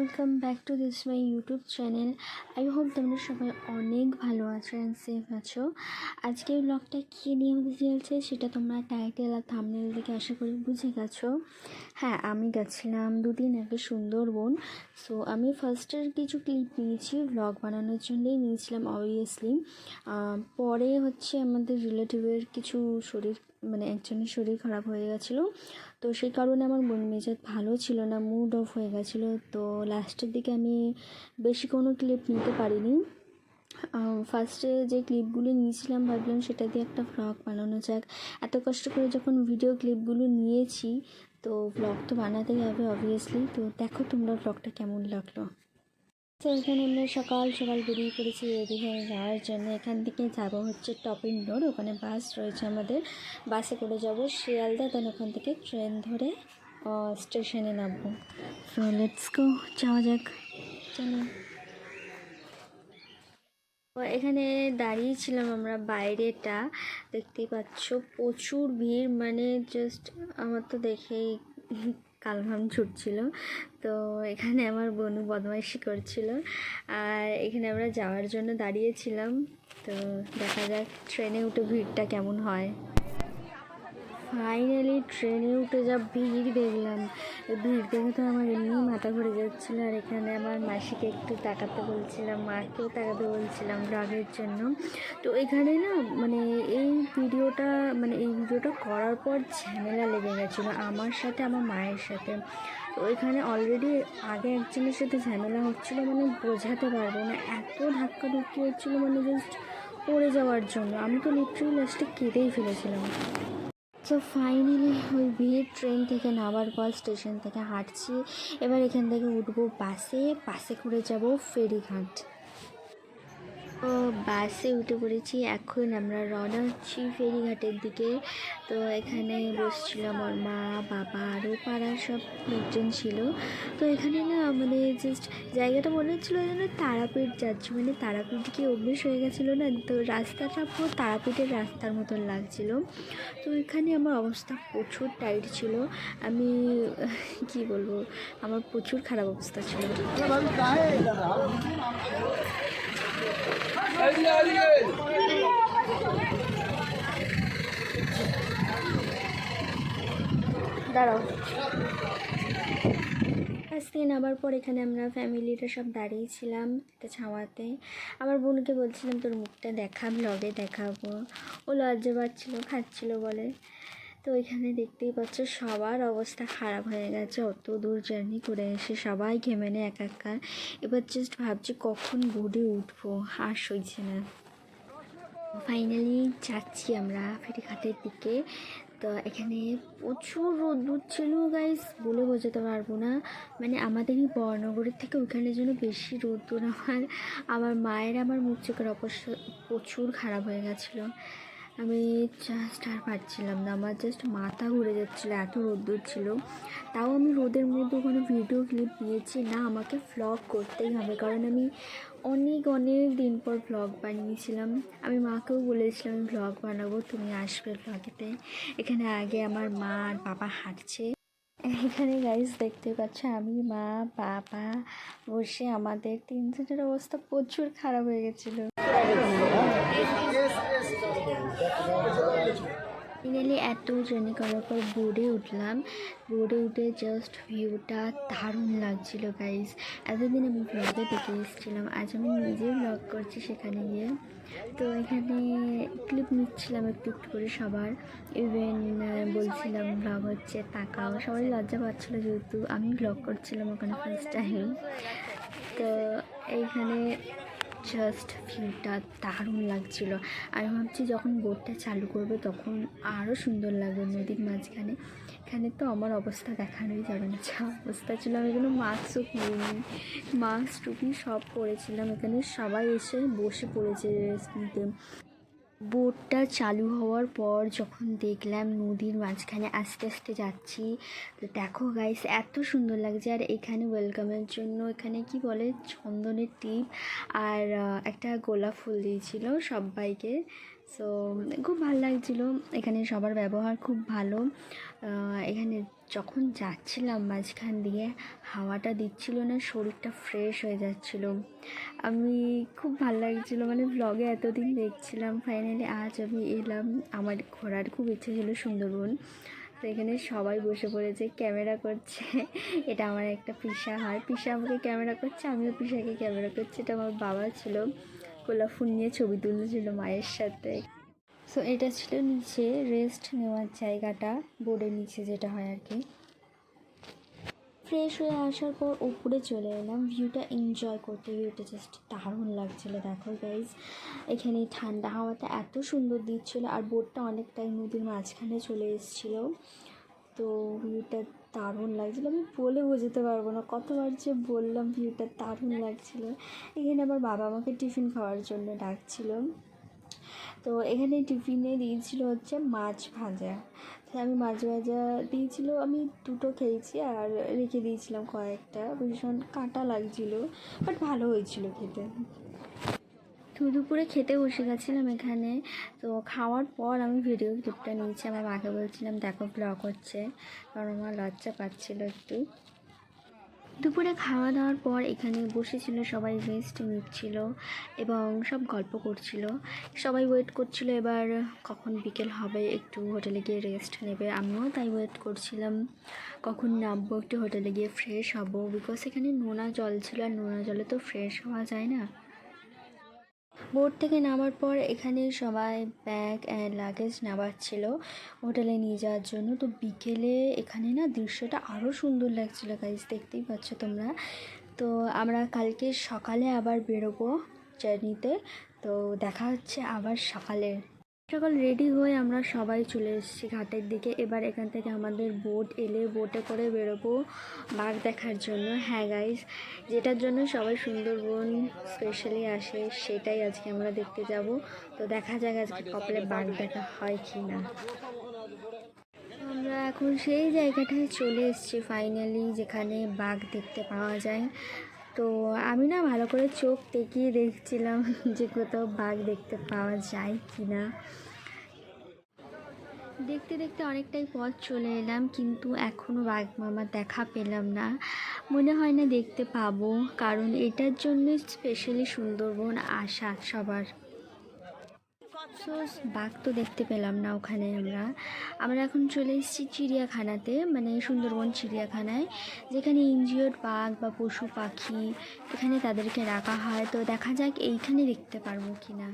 Welcome back to this my YouTube channel. I hope তোমরা সবাই অনেক ভালো আছো অ্যান্ড সেফ আছো। আজকের ব্লগটা কী নিয়ে হতে চলছে সেটা তোমরা টাইটেল আর থাম্বনেল দেখে আশা করি বুঝে গেছো। হ্যাঁ, আমি গেছিলাম দুদিন আগে সুন্দরবন। সো আমি ফার্স্টের কিছু ক্লিপ নিয়েছি, ব্লগ বানানোর জন্যই নিয়েছিলাম অবভিয়াসলি। পরে হচ্ছে আমাদের রিলেটিভের কিছু একজনের শরীর খারাপ হয়ে গেছিলো, তো সেই কারণে আমার মন মেজাজ ভালো ছিল না, মুড অফ হয়ে গেছিলো। তো লাস্টের দিকে আমি বেশি কোনো ক্লিপ নিতে পারিনি। ফার্স্টে যে ক্লিপগুলো নিয়েছিলাম ভাবলাম সেটা দিয়ে একটা ভ্লগ বানানো যাক। এত কষ্ট করে যখন ভিডিও ক্লিপগুলো নিয়েছি তো ভ্লগ তো বানাতেই হবে অবভিয়াসলি। তো দেখো তোমরা ভ্লগটা কেমন লাগলো। তো এখানে আমরা সকাল সকাল বেরিয়ে পড়েছি রেডি হয়ে যাওয়ার জন্য। এখান থেকে যাবো হচ্ছে টপিং রোড, ওখানে বাস রয়েছে আমাদের, বাসে করে যাব শিয়ালদা, দেন ওখান থেকে ট্রেন ধরে স্টেশনে নামবো। সো লেটস গো, যাওয়া যাক। চলো, এখানে দাঁড়িয়েছিলাম আমরা, বাইরেটা দেখতেই পাচ্ছ প্রচুর ভিড়, মানে জাস্ট আমার তো দেখেই কালঘাম ছুটছিল। তো এখানে আমার বোনু বদমাইশি করছিল, আর এখানে আমরা যাওয়ার জন্য দাঁড়িয়েছিলাম। তো দেখা যাক ট্রেনে উঠে ভিড়টা কেমন হয়। ফাইনালি ট্রেনে উঠে যা ভিড় দেখলাম, ভিড় দেখে তো আমার এমনি মাথা ঘুরে যাচ্ছিলো। আর এখানে আমার মাসিকে একটু তাকাতে বলছিলাম, মাকেও তাকাতে বলছিলাম ব্লগের জন্য। তো এখানে না এই ভিডিওটা করার পর ঝামেলা লেগে গেছিলো আমার সাথে, আমার মায়ের সাথে। তো এখানে অলরেডি আগে একজনের সাথে ঝামেলা হচ্ছিলো, বোঝাতে পারবো না, এত ধাক্কাধুক্কি হচ্ছিলো, জাস্ট পড়ে যাওয়ার জন্য। আমি তো লিটারালি লাস্টে কেঁদেই ফেলেছিলাম। সো ফাইনালি ওই ভিড় ট্রেন থেকে নামার পর স্টেশন থেকে হাঁটছি। এবার এখান থেকে উঠবো বাসে করে যাব ফেরিঘাট। তো বাসে উঠে পড়েছি, এখন আমরা রওনা হচ্ছি ফেরিঘাটের দিকে। তো এখানে বসছিল আমার মা, বাবা, আরও পাড়ার সব লোকজন ছিল। তো এখানে না জাস্ট জায়গাটা মনে হচ্ছিলো যেন তারাপীঠ যাচ্ছি, তারাপীঠ কি অভ্যেস হয়ে গেছিলো না, তো রাস্তাটা পুরো তারাপীঠের রাস্তার মতন লাগছিলো। তো এখানে আমার অবস্থা প্রচুর টাইট ছিল, আমি কি বলবো, আমার প্রচুর খারাপ অবস্থা ছিল। দাঁড়াও, বাস থেকে নামার পর এখানে আমরা ফ্যামিলিটা সব দাঁড়িয়েছিলাম একটা ছাওয়াতে। আমার বোনকে বলছিলাম তোর মুখটা দেখা, ব্লগে দেখাবো। ও লজ্জা পাচ্ছিলো, খাচ্ছিলো বলে। তো এখানে দেখতেই পাচ্ছ সবার অবস্থা খারাপ হয়ে গেছে, অত দূর জার্নি করে এসে সবাই ঘেমে নেয় একাকার। এবার জাস্ট ভাবছি কখন বোর্ডে উঠবো, আর সইছে না। ফাইনালি যাচ্ছি আমরা ফেরিঘাটের দিকে। তো এখানে প্রচুর রোদ্দুর ছিল গাইস, বলে বোঝাতে পারবো না। আমাদেরই বড়নগরের থেকে ওইখানে যেন বেশি রোদ্দুর। আমার মায়ের আমার মুখ চোখের অবস্থা প্রচুর খারাপ হয়ে গেছিলো। আমি জাস্ট আর পারছিলাম না, আমার জাস্ট মাথা ঘুরে যাচ্ছিলো, এত রোদ্দুর ছিল। তাও আমি রোদের মধ্যে ওখানে ভিডিও ক্লিপ নিয়েছি না, আমাকে ভ্লগ করতেই হবে, কারণ আমি অনেক দিন পর ভ্লগ বানিয়েছিলাম। আমি মাকেও বলেছিলাম আমি ভ্লগ বানাবো, তুমি আসবে ভ্লগেতে। এখানে আগে আমার মা আর বাবা হাঁটছে। এখানে গাইস দেখতে পাচ্ছ আমি, মা, বাবা বসে, আমাদের তিনজনের অবস্থা প্রচুর খারাপ হয়ে গেছিলো। ফাইনালি এত জার্নি করার পর বোর্ডে উঠলাম। বোর্ডে উঠে জাস্ট ভিউটা দারুণ লাগছিলো গাইস। এতদিন আমি ব্লগে দেখে এসেছিলাম, আজ আমি নিজেই ব্লগ করছি সেখানে গিয়ে। তো এখানে ক্লিপ নিচ্ছিলাম একটু একটু করে সবার, ইভেন বলছিলাম ব্লগ হচ্ছে তাকাও, সবাই লজ্জা পাচ্ছিলো যেহেতু আমি ব্লগ করছিলাম ওখানে ফার্স্ট টাইম। তো এইখানে জাস্ট ভিউটা দারুণ লাগছিলো। আর ভাবছি যখন বোটটা চালু করবে তখন আরও সুন্দর লাগবে নদীর মাঝখানে। এখানে তো আমার অবস্থা দেখানোই যাবে না, যা অবস্থা ছিল। আমি এখানে মাস্কও পরিনি, মাস্ক টুপি সব পরেছিলাম। এখানে সবাই এসে বসে পড়েছে রেস্ট নিতে। বোটটা চালু হওয়ার পর যখন দেখলাম নদীর মাঝখানে আস্তে আস্তে যাচ্ছি, তো দেখো গাইস এত সুন্দর লাগছে। আর এখানে ওয়েলকামের জন্য এখানে কি বলে চন্দনের টিপ আর একটা গোলাপ ফুল দিয়েছিল সবাইকে। সো খুব ভালো লাগছিলো, এখানে সবার ব্যবহার খুব ভালো। এখানে যখন যাচ্ছিলাম মাঝখান দিয়ে হাওয়াটা দিচ্ছিল না, শরীরটা ফ্রেশ হয়ে যাচ্ছিলো। আমি খুব ভালো লাগছিলো, মানে ব্লগে এতদিন দেখছিলাম, ফাইনালি আজ আমি এলাম। আমার ঘোরার খুব ইচ্ছে ছিল সুন্দরবন। তো এখানে সবাই বসে পড়েছে, ক্যামেরা করছে। এটা আমার একটা পিসা হয়, পিসা আমাকে ক্যামেরা করছে, আমিও পিসাকে ক্যামেরা করছি। এটা আমার বাবা ছিল, গোলাপ ফুল নিয়ে ছবি তুলছিল মায়ের সাথে। সো এটা ছিল নিচে রেস্ট নেওয়ার জায়গাটা, বোর্ডের নিচে যেটা হয় আর কি। ফ্রেশ হয়ে আসার পর উপরে চলে এলাম ভিউটা এনজয় করতে। ভিউটা জাস্ট দারুণ লাগছিলো। দেখো গাইজ, এখানে ঠান্ডা হাওয়াটা এত সুন্দর দিচ্ছিলো, আর বোটটা অনেকটাই নদীর মাঝখানে চলে এসেছিলো। তো ভিউটা দারুণ লাগছিলো, আমি বলে বোঝাতে পারবো না, কতবার যে বললাম ভিউটা দারুণ লাগছিলো। এখানে আমার বাবা আমাকে টিফিন খাওয়ার জন্য ডাকছিলো। তো এখানে টিফিনে দিয়েছিল হচ্ছে মাছ ভাজা। তো আমি মাছ ভাজা দিয়েছিল, আমি দুটো খেয়েছি আর রেখে দিয়েছিলাম কয়েকটা। ভীষণ কাঁটা লাগছিলো, বাট ভালো হয়েছিল খেতে। তো দুপুরে খেতে বসে গেছিলাম এখানে। তো খাওয়ার পর আমি ভিডিও ক্লিপটা নিয়েছি, আমার মাকে বলছিলাম দেখো ব্লগ হচ্ছে, কারণ আমার লজ্জা পাচ্ছিলো একটু। দুপুরে খাওয়া দাওয়ার পর এখানে বসেছিল সবাই, রেস্ট নিচ্ছিল এবং সব গল্প করছিল। সবাই ওয়েট করছিল এবার কখন বিকেল হবে, একটু হোটেলে গিয়ে রেস্ট নেবে। আমিও তাই ওয়েট করছিলাম কখন নামবো, একটু হোটেলে গিয়ে ফ্রেশ হব, বিকজ এখানে নোনা জল ছিল, আর নোনা জলে তো ফ্রেশ হওয়া যায় না। বোট থেকে নামার পর এখানে সবাই ব্যাগ অ্যান্ড লাগেজ নামাচ্ছিল হোটেলে নিয়ে যাওয়ার জন্য। তো বিকেলে এখানে না দৃশ্যটা আরও সুন্দর লাগছিলো গাইজ, দেখতেই পাচ্ছ তোমরা। তো আমরা কালকে সকালে আবার বেরোবো জার্নিতে, তো দেখা হচ্ছে আবার সকালে। সকাল রেডি হয়ে আমরা সবাই চলে এসেছি ঘাটের দিকে। এবার এখান থেকে আমাদের বোট এলে বোটে করে বেরোবো বাঘ দেখার জন্য। হ্যাঁ গাইজ, যেটার জন্য সবাই সুন্দরবন স্পেশালি আসে সেটাই আজকে আমরা দেখতে যাব। তো দেখা যাক আজকে কপালে বাঘ দেখা হয় কি না। আমরা এখন সেই জায়গাটায় চলে এসেছি ফাইনালি, যেখানে বাঘ দেখতে পাওয়া যায়। তো আমি না ভালো করে চোখ টেকিয়ে দেখছিলাম যে কোথাও বাঘ দেখতে পাওয়া যায় কি না। দেখতে দেখতে অনেকটাই পথ চলে এলাম, কিন্তু এখনও বাঘ মামার দেখা পেলাম না। মনে হয় না দেখতে পাবো, কারণ এটার জন্য স্পেশালি সুন্দরবন আসা সবার। সো বাঘ তো দেখতে পেলাম না ওখানে। আমরা এখন চলে এসেছি চিড়িয়াখানাতে, মানে সুন্দরবন চিড়িয়াখানায়, যেখানে ইনজিওর্ড বাঘ বা পশু পাখি এখানে তাদেরকে রাখা হয়। তো দেখা যাক এইখানে দেখতে পারবো কি না।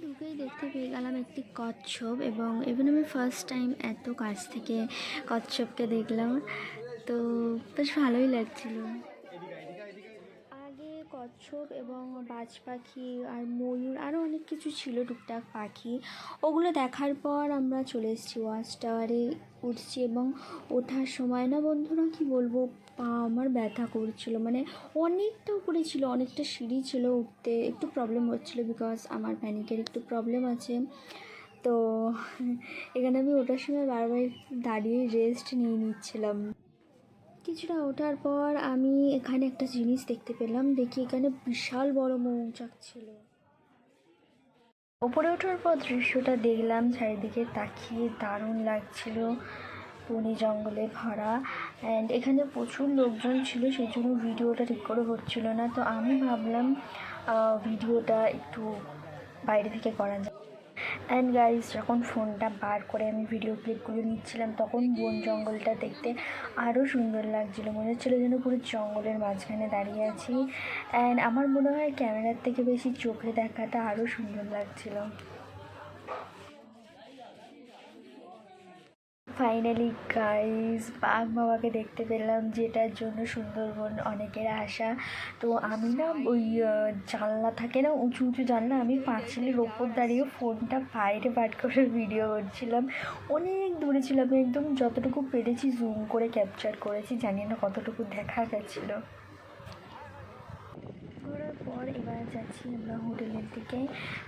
ঢুকেই দেখতে পেয়ে গেলাম একটি কচ্ছপ, এবং আমি ফার্স্ট টাইম এত কাছ থেকে কচ্ছপকে দেখলাম। তো বেশ ভালোই লাগছিল। আগে কচ্ছপ এবং বাজ পাখি আর ময়ূর আরও অনেক কিছু ছিল টুকটাক পাখি, ওগুলো দেখার পর আমরা চলে এসেছি ওয়াচ টাওয়ারে উঠছি। এবং ওঠার সময় না বন্ধুরা কি বলবো, পা আমার ব্যথা করছিল, মানে অনেকটা উপরে ছিল, অনেকটা সিঁড়ি ছিল, উঠতে একটু প্রবলেম হচ্ছিলো, বিকজ আমার প্যানিকের একটু প্রবলেম আছে। তো এখানে আমি ওঠার সময় বারবার দাঁড়িয়ে রেস্ট নিয়ে নিচ্ছিলাম। কিছুটা ওঠার পর আমি এখানে একটা জিনিস দেখতে পেলাম, দেখি এখানে বিশাল বড় মৌচাক ছিল। ওপরে ওঠার পর দৃশ্যটা দেখলাম, চারিদিকে তাকিয়ে দারুণ লাগছিল, বনে জঙ্গলে ভরা। অ্যান্ড এখানে প্রচুর লোকজন ছিল, সেই জন্য ভিডিওটা ঠিক করে হচ্ছিল না। তো আমি ভাবলাম ভিডিওটা একটু বাইরে থেকে করা যায়। অ্যান্ড গাইজ, যখন ফোনটা বার করে আমি ভিডিও ক্লিপগুলো নিচ্ছিলাম, তখন বন জঙ্গলটা দেখতে আরও সুন্দর লাগছিলো, মনে হচ্ছিলো যেন পুরো জঙ্গলের মাঝখানে দাঁড়িয়ে আছি। অ্যান্ড আমার মনে হয় ক্যামেরার থেকে বেশি চোখে দেখাটা আরও সুন্দর লাগছিলো। ফাইনালি গাইজ, বাঘ মামাকে দেখতে পেলাম, যেটার জন্য সুন্দরবন অনেকের আশা। তো আমি না ওই জানলা থাকে না, উঁচু উঁচু জানলা, আমি পাঁচিলের ওপর দাঁড়িয়ে ফোনটা বাইরে বার করে ভিডিও করছিলাম। অনেক দূরে ছিল, আমি একদম যতটুকু পেরেছি জুম করে ক্যাপচার করেছি, জানি না কতটুকু দেখা গেছিলো। ঘোরার পর পর এবার যাচ্ছি আমরা হোটেলের দিকে।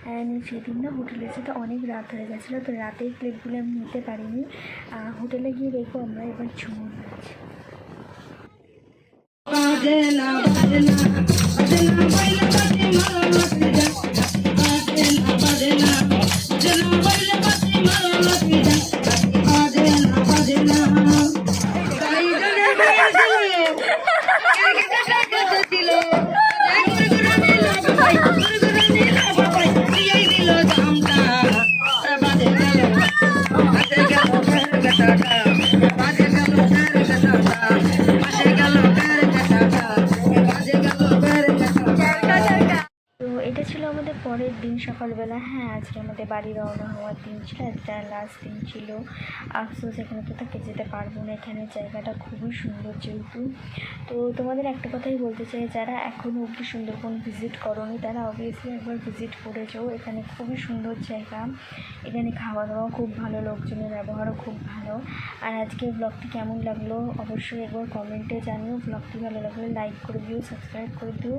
অ্যান্ড সেদিন না হোটেলের সাথে অনেক রাত হয়ে গেছিলো, তো রাতের ক্লিপগুলো আমি নিতে পারিনি। হোটেলে গিয়ে দেখবো আমরা এবার ঝুমুর নাচ। তো এটা ছিল আমাদের পরের দিন সকালবেলা। হ্যাঁ, আজকে আমাদের বাড়ি রওনা হওয়ার দিন ছিল, একটা লাস্ট দিন ছিল। আফসোস এখানে তো থেকে যেতে পারবো না, এখানে জায়গাটা খুবই সুন্দর যেহেতু। তো তোমাদের একটা কথাই বলতে চাই, যারা এখনও অবধি সুন্দরবন ভিজিট করোনি তারা অবভিয়াসলি একবার ভিজিট করে যাও। এখানে খুবই সুন্দর জায়গা, এখানে খাওয়া দাওয়া খুব ভালো, লোকজনের ব্যবহারও খুব ভালো। আর আজকে ব্লগটি কেমন লাগলো অবশ্যই একবার কমেন্টে জানিও। ব্লগটি ভালো লাগলে লাইক করে দিও, সাবস্ক্রাইব করে দিও।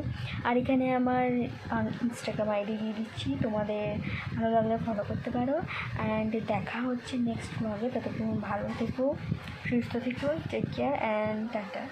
আর এখানে আমার ইনস্টাগ্রাম আইডি দিয়ে দিচ্ছি, তোমাদের ভালো লাগলে ফলো করতে পারো। অ্যান্ড দেখা হচ্ছে নেক্সট ব্লগে। ততক্ষণ ভালো থেকো, সুস্থ থেকো, টেক কেয়ার অ্যান্ড টাটা।